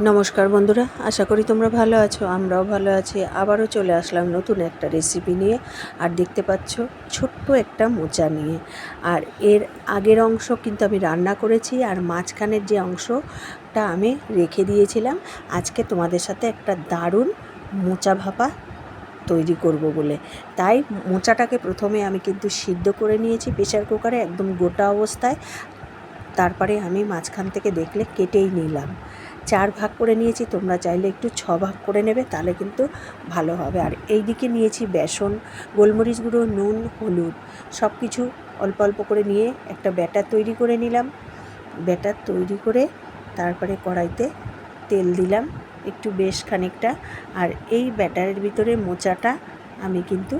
নমস্কার বন্ধুরা, আশা করি তোমরা ভালো আছো। আমরাও ভালো আছি। আবারও চলে আসলাম নতুন একটা রেসিপি নিয়ে। আর দেখতে পাচ্ছ ছোট্ট একটা মোচা নিয়ে। আর এর আগের অংশ কিন্তু আমি রান্না করেছি, আর মাঝখানের যে অংশটা আমি রেখে দিয়েছিলাম আজকে তোমাদের সাথে একটা দারুণ মোচা ভাপা তৈরি করব বলে। তাই মোচাটাকে প্রথমে আমি কিন্তু সিদ্ধ করে নিয়েছি প্রেসার কুকারে একদম গোটা অবস্থায়। তারপরে আমি মাঝখান থেকে দেখলে কেটেই নিলাম। 4 ভাগ করে নিয়েছি, তোমরা চাইলে একটু 6 ভাগ করে নেবে, তাহলে কিন্তু ভালো হবে। আর এই দিকে নিয়েছি বেসন, গোলমরিচ গুঁড়ো, নুন, হলুদ, সব কিছু অল্প অল্প করে নিয়ে একটা ব্যাটার তৈরি করে নিলাম। ব্যাটার তৈরি করে তারপরে কড়াইতে তেল দিলাম একটু বেশ খানিকটা। আর এই ব্যাটারের ভিতরে মোচাটা আমি কিন্তু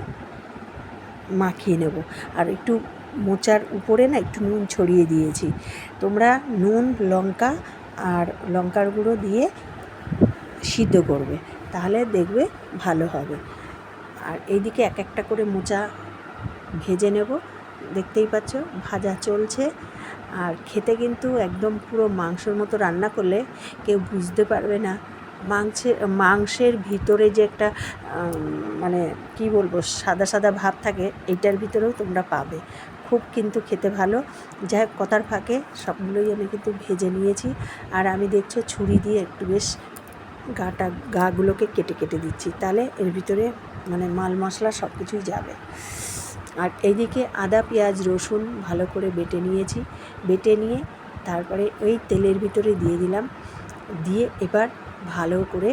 মাখিয়ে নেব। আর একটু মোচার উপরে না একটু নুন ছড়িয়ে দিয়েছি। তোমরা নুন, লঙ্কা আর লঙ্কার গুঁড়ো দিয়ে সিদ্ধ করবে, তাহলে দেখবে ভালো হবে। আর এইদিকে এক একটা করে মোচা ভেজে নেব। দেখতেই পাচ্ছ ভাজা চলছে। আর খেতে কিন্তু একদম পুরো মাংসের মতো রান্না করলে কেউ বুঝতে পারবে না। মাংসের ভিতরে যে একটা মানে কি বলবো সাদা সাদা ভাব থাকে, এইটার ভিতরেও তোমরা পাবে। খুব কিন্তু খেতে ভালো। যাই হোক, কথার ফাঁকে সবগুলোই আমি কিন্তু ভেজে নিয়েছি। আর আমি দেখছো ছুরি দিয়ে একটু বেশ গাগুলোকে কেটে কেটে দিচ্ছি, তাহলে এর ভিতরে মানে মাল মশলা সব কিছুই যাবে। আর এইদিকে আদা, পেঁয়াজ, রসুন ভালো করে বেটে নিয়েছি। বেটে নিয়ে তারপরে ওই তেলের ভিতরে দিয়ে দিলাম। দিয়ে এবার ভালো করে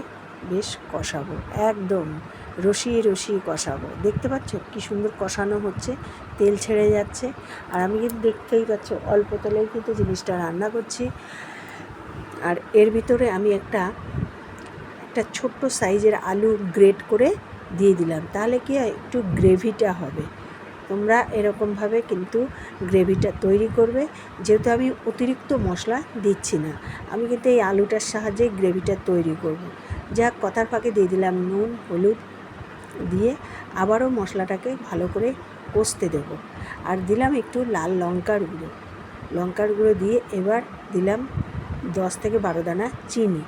বেশ কষাবো, একদম রসিয়ে রসিয়ে কষাবো। দেখতে পাচ্ছ কি সুন্দর কষানো হচ্ছে, তেল ছেড়ে যাচ্ছে। আর আমি কিন্তু দেখতেই পাচ্ছ অল্প তেলেই কিন্তু জিনিসটা রান্না করছি। আর এর ভিতরে আমি একটা ছোট্ট সাইজের আলু গ্রেট করে দিয়ে দিলাম, তাহলে কি হয় একটু গ্রেভিটা হবে। তোমরা এরকমভাবে কিন্তু গ্রেভিটা তৈরি করবে। যেহেতু আমি অতিরিক্ত মশলা দিচ্ছি না, আমি কিন্তু এই আলুটার সাহায্যে গ্রেভিটা তৈরি করব। যা কথার ফাঁকে দিয়ে দিলাম নুন, হলুদ দিয়ে আবারও মশলাটাকে ভালো করে কষতে দেব। আর দিলাম একটু লাল লঙ্কার গুঁড়ো দিয়ে এবার দিলাম 10 থেকে 12 দানা চিনি।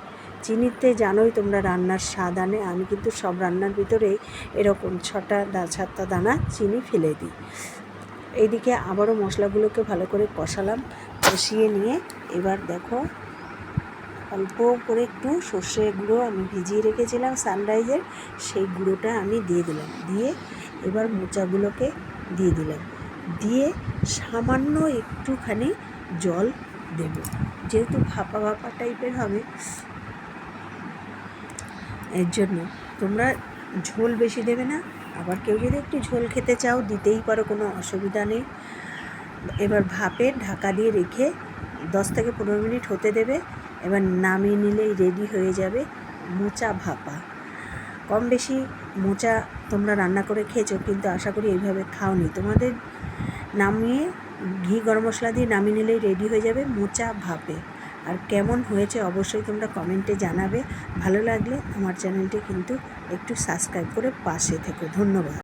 চিনিতে জানোই তোমরা রান্নার স্বাদ আনে। আমি কিন্তু সব রান্নার ভিতরেই এরকম 6টা দানা চিনি ফেলে দিই। এইদিকে আবারও মশলাগুলোকে ভালো করে কষালাম। কষিয়ে নিয়ে এবার দেখো অল্প করে একটু সর্ষে গুঁড়ো আমি ভিজিয়ে রেখেছিলাম সানরাইজের, সেই গুঁড়োটা আমি দিয়ে দিলাম। দিয়ে এবার মোচাগুলোকে দিয়ে দিলাম। দিয়ে সামান্য একটুখানি জল দেব, যেহেতু ভাপা ভাপা টাইপের হবে, এর জন্য তোমরা ঝোল বেশি দেবে না। আবার কেউ যদি একটু ঝোল খেতে চাও দিতেই পারো, কোনো অসুবিধা নেই। এবার ভাপে ঢাকা দিয়ে রেখে 10 থেকে 15 মিনিট হতে দেবে। এবার নামিয়ে নিলেই রেডি হয়ে যাবে মোচা ভাপা। কম বেশি মোচা তোমরা রান্না করে খেয়েছো, কিন্তু আশা করি এইভাবে খাওনি। তোমাদের নামিয়ে ঘি গরম মশলা দিয়ে নামিয়ে নিলেই রেডি হয়ে যাবে মোচা ভাপে। আর কেমন হয়েছে অবশ্যই তোমরা কমেন্টে জানাবে। ভালো লাগলে আমার চ্যানেলটি কিন্তু একটু সাবস্ক্রাইব করে পাশে থেকো। ধন্যবাদ।